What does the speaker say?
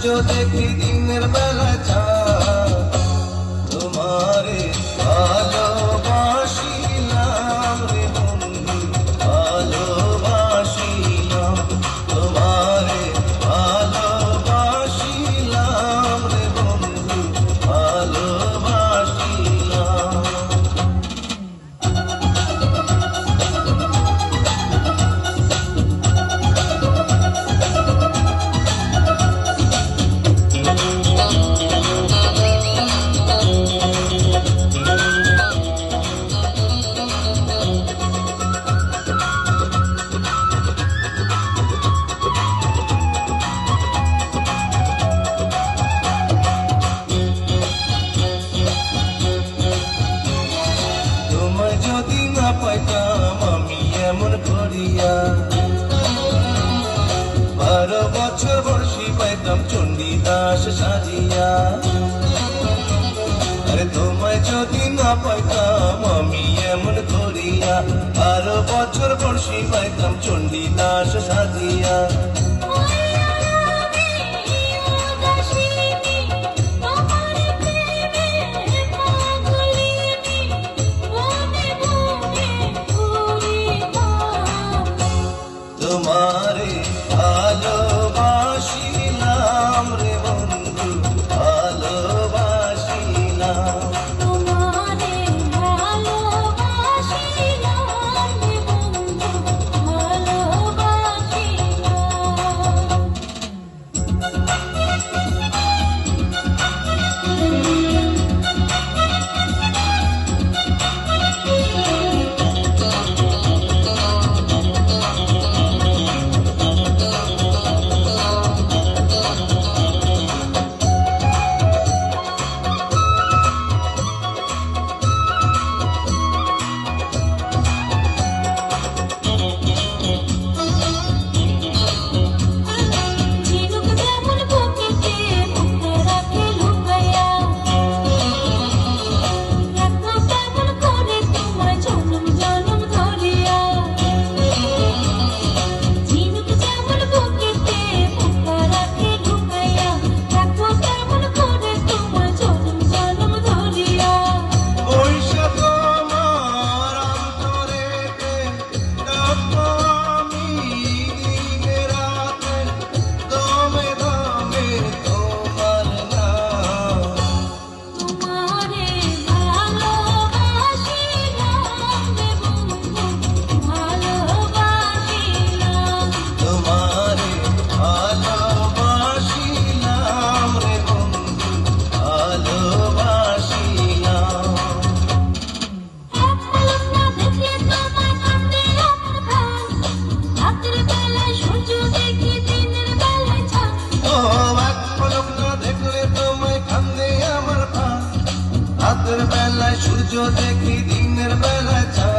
সূর্য দেখি দিনের বেলা চাঁদ, তোমারে ভালোবাসিলাম রে বন্ধু, ভালোবাসিলাম, তোমারে ভালোবাসিলাম রে বন্ধু, ভালোবাসিলাম। যদি না পাইতাম আমি এমন করিয়া, 12 বছর বয়সী পাইতাম চণ্ডীদাস সাজিয়া। আরে তোমায় যদি না পাইতাম আমি এমন করিয়া, 12 বছর বয়সী পাইতাম চণ্ডীদাস সাজিয়া। তোমারে ভালোবাসিলাম রে বন্ধু, ভালোবাসিলাম, তোমারে ভালোবাসিলাম রে বন্ধু, রাতের বেলায় সূর্য দেখি দিনের বেলা চাঁদ।